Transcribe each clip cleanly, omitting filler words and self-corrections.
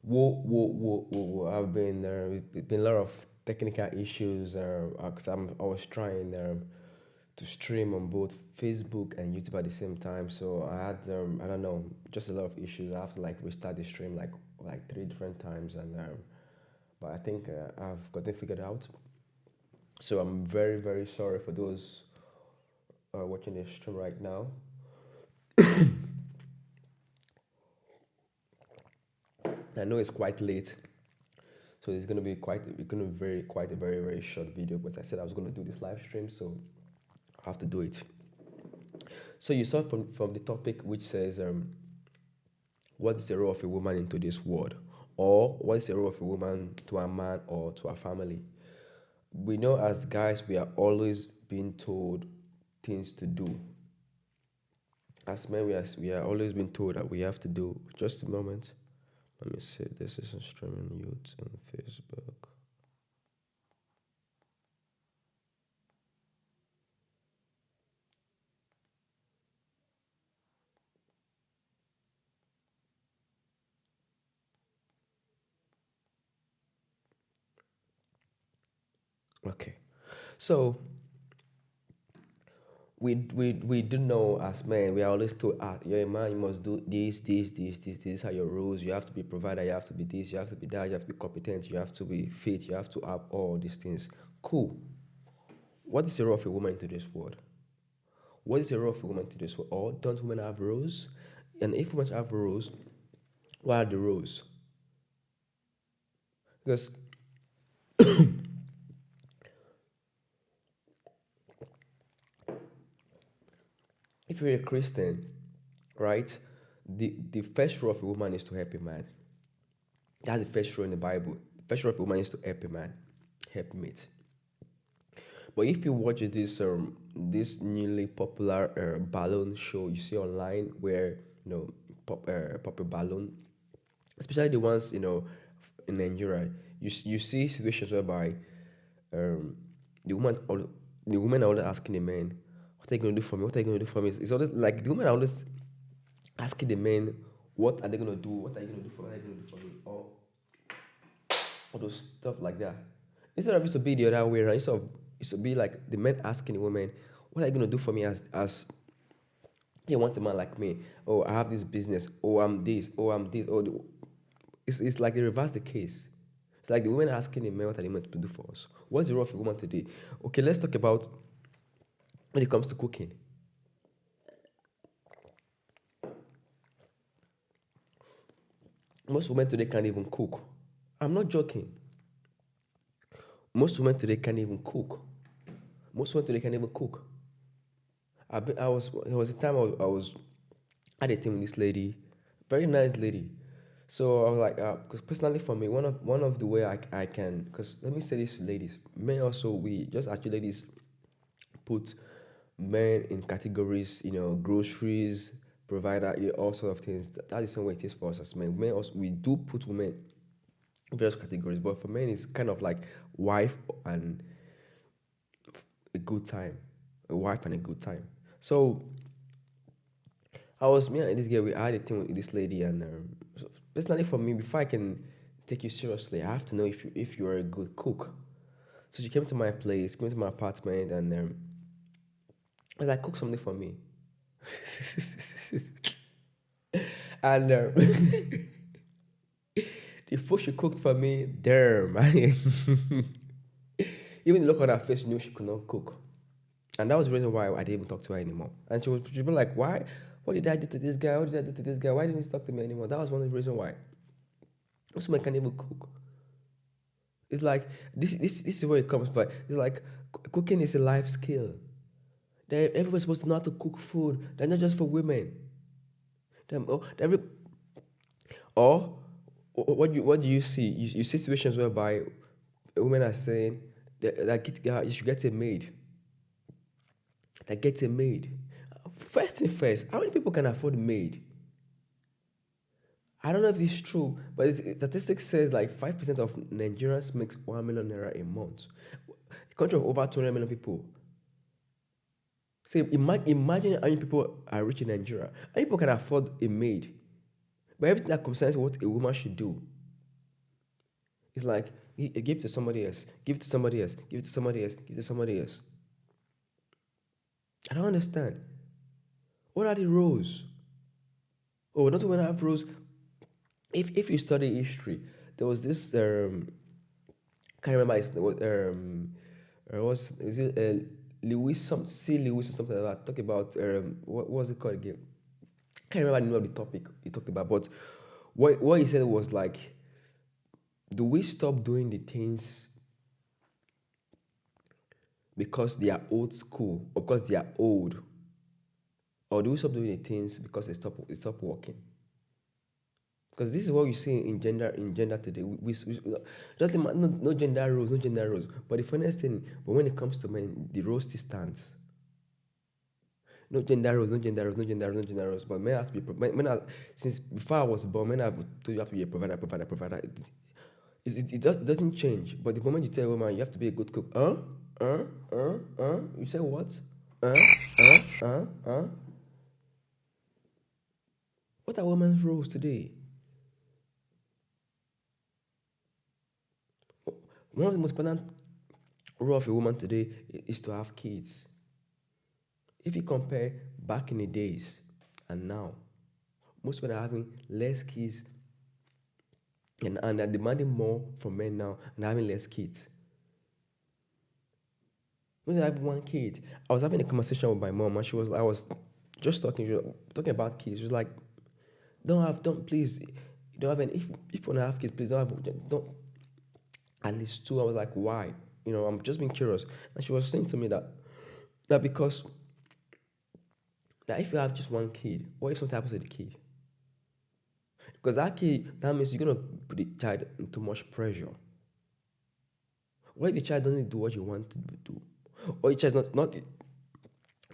Whoa, whoa, whoa, whoa, whoa. I've been it's been a lot of technical issues. 'Cause I was trying to stream on both Facebook and YouTube at the same time. So I had I don't know, just a lot of issues. I have to like restart the stream like three different times, and but I think I've gotten figured out. So I'm very very sorry for those watching the stream right now. I know it's quite late, so it's gonna be very quite a very very short video. But I said I was gonna do this live stream, so I have to do it. So you saw from the topic which says what is the role of a woman in today's world, or what is the role of a woman to a man or to a family. We know as guys we are always being told things to do, as men, we are always been told that we have to do. Just a moment. Let me see. This is streaming youth on Facebook. Okay. So we do know as men, we are always told, you're a man, you must do this. These are your rules. You have to be provider. You have to be this. You have to be that. You have to be competent. You have to be fit. You have to have all these things. Cool. What is the role of a woman into this world? What is the role of a woman into this world? Or don't women have roles? And if women have roles, what are the roles? Because if you're a Christian, right, the first role of a woman is to help a man. That's the first role in the Bible. The first role of a woman is to help a man, help mate. But if you watch this newly popular balloon show you see online, where pop a balloon, especially the ones in Nigeria, you see situations whereby um, the woman the women are always asking the men, "What are you going to do for me? What are you going to do for me?" It's always like the women are always asking the men, "What are they going to do? What are you going to do for me? What are you going to do for me?" Or all those stuff like that. Instead of it to be the other way around, it should be like the men asking the women, "What are you going to do for me as you want a man like me? Oh, I have this business. Oh, I'm this. Oh, I'm this. Oh, it's like they reverse the case. It's like the women asking the men, what are they meant to do for us? What's the role of a woman today? Okay, let's talk about when it comes to cooking. Most women today can't even cook. I'm not joking. Most women today can't even cook. Most women today can't even cook. I was there was a time I was had a thing with this lady, very nice lady. So I was like, because personally for me, one of the way I can, because let me say this to ladies, men also, we just actually ladies put men in categories, groceries, provider, all sort of things. That is the same way it is for us as men. Men also, we do put women in various categories, but for men it's kind of like wife and a good time, a wife and a good time. So I was me and this girl. We had a thing with this lady, and so personally for me, before I can take you seriously, I have to know if you are a good cook. So she came to my place, came to my apartment, and I was like, cook something for me. And the food she cooked for me, damn, even the look on her face, she knew she could not cook. And that was the reason why I didn't even talk to her anymore. And she'd be like, why? What did I do to this guy? What did I do to this guy? Why didn't he talk to me anymore? That was one of the reasons why. Most men can't even cook. It's like this is where it comes from. It's like cooking is a life skill. Everyone's supposed to know how to cook food. They're not just for women. Them, oh, every or what do you see? You see situations whereby women are saying you should get a maid. That gets a maid. First thing first, how many people can afford a maid? I don't know if this is true, but statistics says like 5% of Nigerians makes 1 million naira a month. A country of over 200 million people. Say, imagine how many people are rich in Nigeria. How many people can afford a maid? But everything that concerns what a woman should do, it's like give to somebody else, give to somebody else, give to somebody else, give to somebody else. I don't understand. What are the roles? Oh, not when I have roles. If you study history, there was this can't remember his name. Was is it Lewis some C Lewis or something like that? Talk about what was it called again? Can't remember the name of the topic he talked about, but what he said was like, do we stop doing the things because they are old school or because they are old, or do we stop doing the things because they stop working? Because this is what you see in gender today. Just no gender roles, no gender roles. But the funniest thing, but when it comes to men, the role still stands. No gender roles, no gender roles, no gender roles, no gender roles. But men have to be men are, since before I was born, men have told you have to be a provider, provider, provider. It doesn't change. But the moment you tell a woman you have to be a good cook, you say what? Uh, uh. What are women's roles today? One of the most important role of a woman today is to have kids. If you compare back in the days and now, most women are having less kids and are demanding more from men now and having less kids. When I have one kid, I was having a conversation with my mom and I was just talking about kids. She was like, don't please, you don't have any, if you want to have kids, please don't, at least two. I was like, why? I'm just being curious. And she was saying to me that because that if you have just one kid, what if something happens to the kid? Because that means you're gonna put the child into much pressure. What if the child doesn't do what you want to do? Or your child not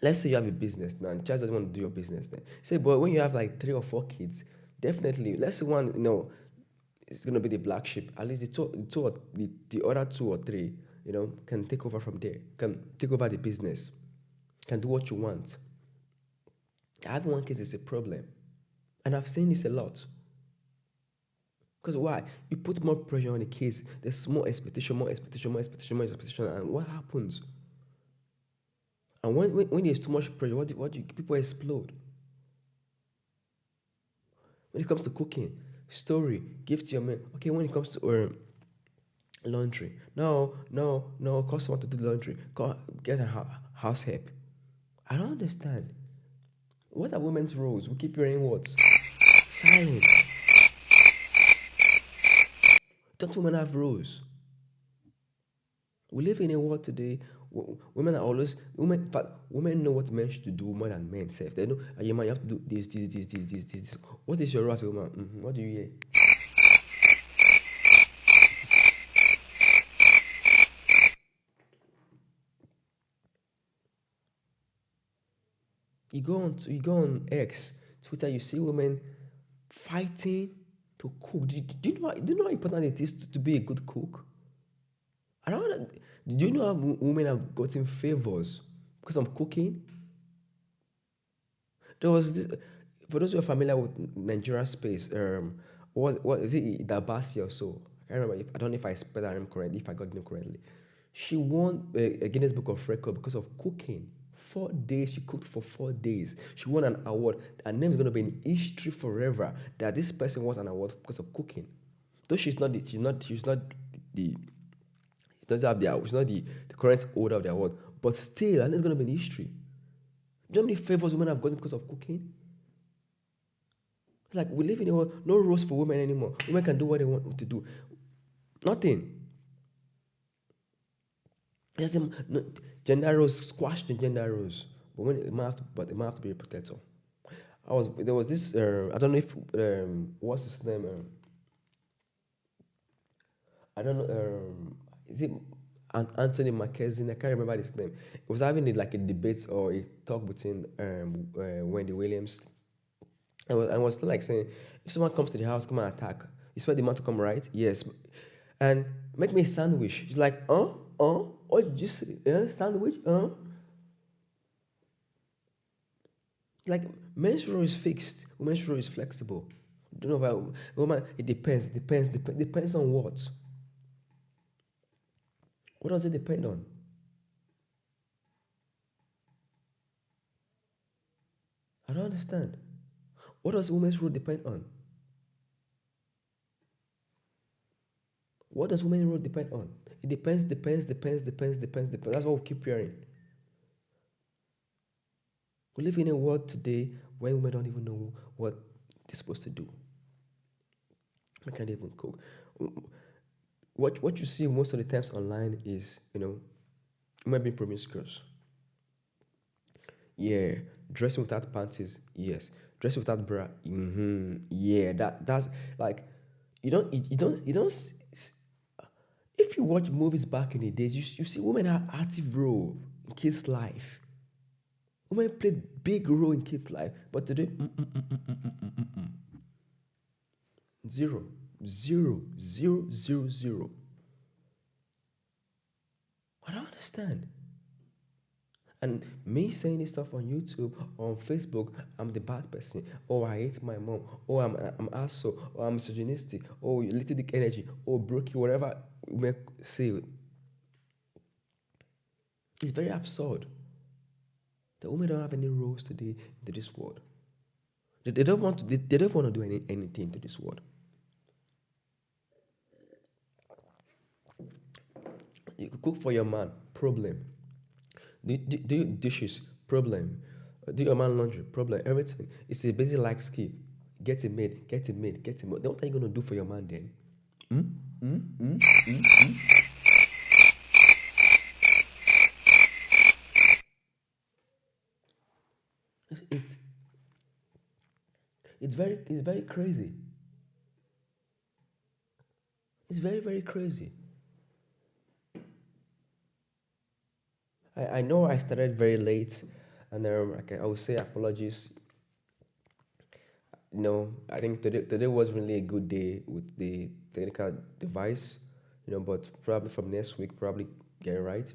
let's say you have a business now and the child doesn't want to do your business then. Say, but when you have like 3 or 4 kids, definitely let's say one, it's gonna be the black sheep. At least the other 2 or 3, can take over from there, can take over the business, can do what you want. Having one kid is a problem. And I've seen this a lot. Because why? You put more pressure on the kids. There's more expectation, more expectation, more expectation, more expectation. And what happens? And when there's too much pressure, what do people explode? When it comes to cooking, story, give to your man. Okay, when it comes to laundry, no, call someone to do the laundry. Get a house help. I don't understand. What are women's roles? We keep hearing words. Silence. Don't women have roles? We live in a world today. Women are always women. In fact, women know what men should do more than men. Self, they know. You man, you have to do this. What is your role as a woman? What do you hear? You go on X, Twitter. You see women fighting to cook. Do you know how important it is to be a good cook? I don't know. Do you know how women have gotten favors because of cooking? There was this, for those who are familiar with Nigerian space, what is it, Dabasi or so? I can't remember. I don't know if I spelled her name correctly, if I got the name correctly. She won a Guinness Book of Record because of cooking. 4 days, she cooked for 4 days. She won an award. Her name is going to be in history forever. That this person won an award because of cooking. Though the, she doesn't have she's not the current holder of the award, but still, her name is going to be in history. Do you know how many favors women have gotten because of cooking? It's like we live in a world, no rules for women anymore. Women can do what they want to do. Nothing. Just no, gender roles, squash the gender roles. But it might have to be a protector. There was this I don't know if what's his name? I don't know. Is it Anthony Mackenzie? I can't remember his name. He was having like a debate or a talk between Wendy Williams. I was still like saying, if someone comes to the house, come and attack. You expect the man to come, right? Yes. And make me a sandwich. He's like, what did you say? Sandwich? Like, men's role is fixed, women's role is flexible. Don't know about woman, it depends on what? What does it depend on? I don't understand. What does women's role depend on? What does women's role depend on? It depends. That's what we keep hearing. We live in a world today where women don't even know what they're supposed to do. They can't even cook. What you see most of the times online is, women being promiscuous. Yeah, dressing without panties. Yes, dressing without bra. Yeah, that's like you don't. If you watch movies back in the days, you see women have active role in kids' life. Women played big role in kids' life, but today, zero, zero, zero, zero, zero. I don't understand. And me saying this stuff on YouTube or on Facebook, I'm the bad person. Oh, I hate my mom. Oh, I'm asshole. Oh, I'm misogynistic. Oh, little dick energy. Oh, brokey, whatever we may say. It's very absurd. The women don't have any roles today into this world. They don't want to. They don't want to do anything to this world. You could cook for your man, problem. Do your dishes, problem. Do your man laundry, problem. Everything. It's a basic life skill. Get a maid, get a maid, get a maid. Then what are you gonna do for your man then? It's it's very crazy. It's very very crazy. I know I started very late, and I would say apologies. No, I think today was really a good day with the technical device, but probably from next week, probably get it right.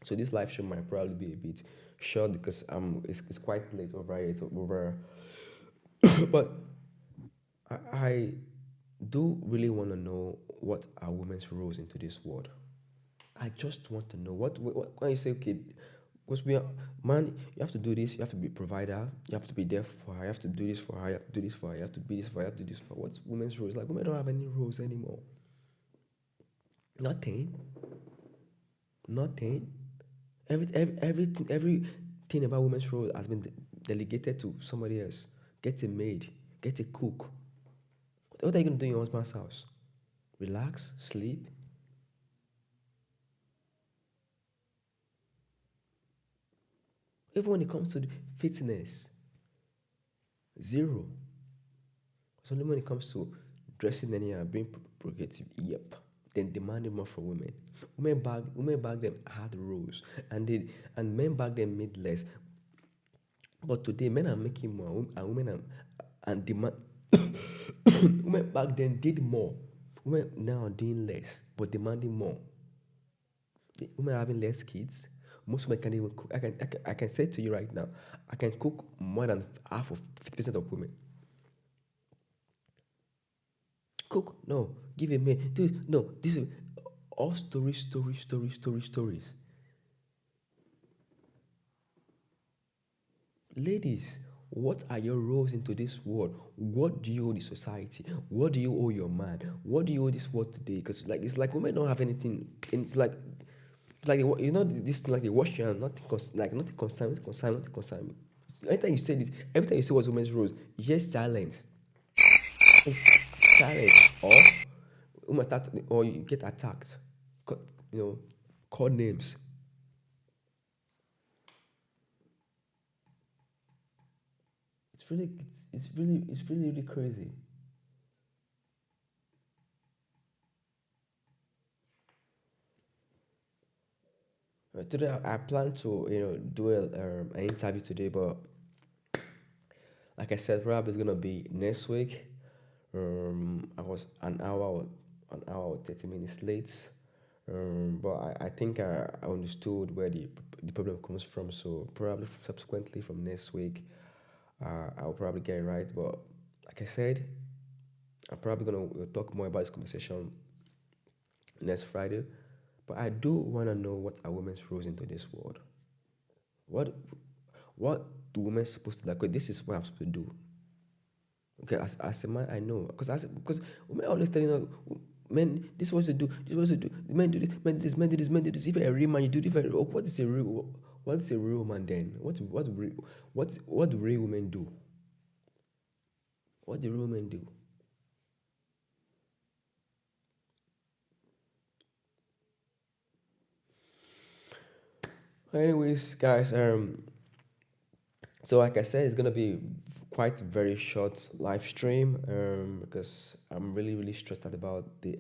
So this live show might probably be a bit short because it's quite late over here. It's over, but I do really want to know what are women's roles into this world. I just want to know what when you say okay, because we are man, you have to do this, you have to be a provider, you have to be there for her, you have to do this for her, you have to do this for her, you have to be this for her, you have to do this for her. What's women's roles? Like women don't have any roles anymore. Nothing. Nothing. Everything about women's role has been delegated to somebody else. Get a maid, get a cook. What are you gonna do in your husband's house? Relax, sleep. Even when it comes to the fitness, zero. It's only when it comes to dressing anyhow, being progressive, yep. Then demanding more from women. Women back then had roles, and men back then made less. But today, men are making more, and women and demand. Women back then did more. Women now are doing less, but demanding more. Women are having less kids. Most women can't even cook. I can say to you right now, I can cook more than half of 50% of women. Cook, no. Give a man. Do this, no. This is all stories, stories, stories, stories, stories. Ladies, what are your roles into this world? What do you owe the society? What do you owe your man? What do you owe this world today? Because it's like women don't have anything. And it's like this like the wash your hands, nothing like nothing concern, nothing concern me. Anytime you say this, every time you say what's women's roles, you hear silence. It's silence, or or you get attacked. You know, call names. It's really really crazy. Today I plan to do an interview today, but like I said, probably it's gonna be next week. I was an hour or 30 minutes late. But I think I understood where the problem comes from. So probably subsequently from next week, I'll probably get it right. But like I said, I'm probably gonna talk more about this conversation next Friday. But I do wanna know what are women's roles into this world. What what do women supposed to like? 'Cause this is what I'm supposed to do. Okay, as a man, I know because women always telling us, men, this is what to do, this is what to do. Men do this, men do this, men do this, men do this. If you're a real man, you do different. Oh, what is a real man then? What do real women do? What do real men do? Anyways, guys, so like I said, it's gonna be quite a very short live stream because I'm really really stressed out about the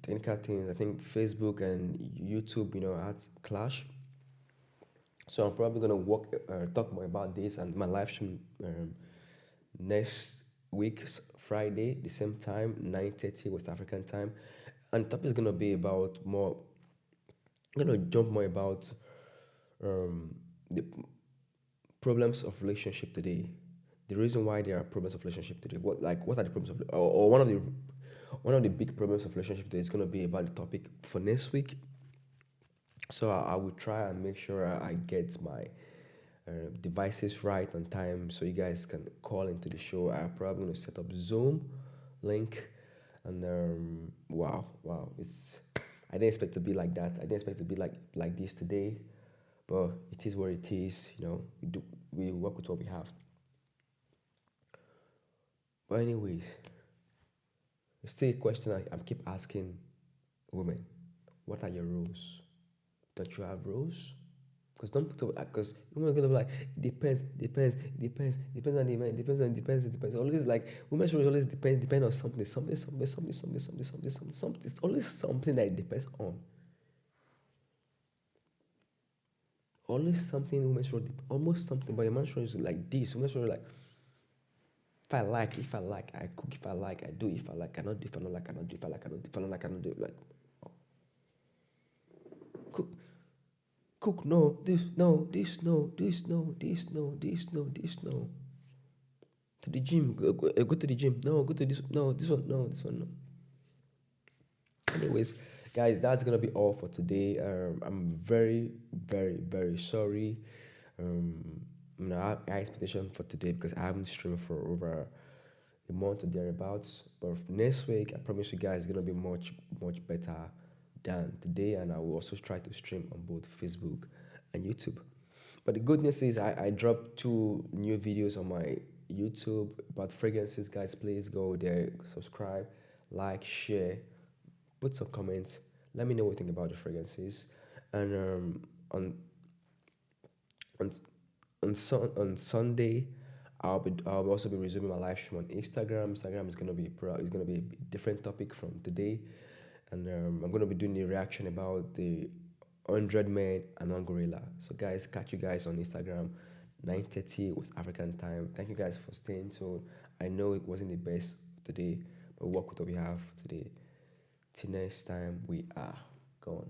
technical things. I think Facebook and YouTube, had clash. So I'm probably gonna talk more about this and my live stream next week, Friday, the same time, 9:30 West African time, and the topic is gonna be about more. I'm gonna jump more about the problems of relationship today. The reason why there are problems of relationship today. What are the problems of or one of the big problems of relationship today is gonna be about the topic for next week. So I will try and make sure I get my devices right on time so you guys can call into the show. I'm probably gonna set up Zoom link, and wow, it's I didn't expect to be like that. I didn't expect to be like this today, but it is what it is. We work with what we have. But anyways, it's still a question I keep asking women: what are your roles? Don't you have roles? Because don't put because women are gonna be like depends on the man, depends. Always like women's roles always depend on something. It's always something that it depends on. Always something women's role, almost something. But a man's role is like this. Women's role is like if I like, I cook. If I like, I do. If I like, I not do. If I not like, I not do. If I like, I not do. If I not like, I not do. Like cook, cook. No, this no. To the gym, go to the gym. No, go to this. No, this one. No, this one. No. Anyways, guys, that's gonna be all for today. I'm very, very, very sorry. I have high expectation for today because I haven't streamed for over a month or thereabouts. But next week, I promise you guys, it's gonna be much, much better than today, and I will also try to stream on both Facebook and YouTube. But the good news is, I dropped two new videos on my YouTube about fragrances. Guys, please go there, subscribe, like, share, put some comments. Let me know what you think about the fragrances. And on on on Sunday, I'll also be resuming my live stream on Instagram. Instagram is gonna be a different topic from today, and I'm gonna be doing a reaction about the 100 men and one gorilla. So guys, catch you guys on Instagram, 9:30 West African time. Thank you guys for staying. So I know it wasn't the best today, but work with what we have today. Till next time, we are gone.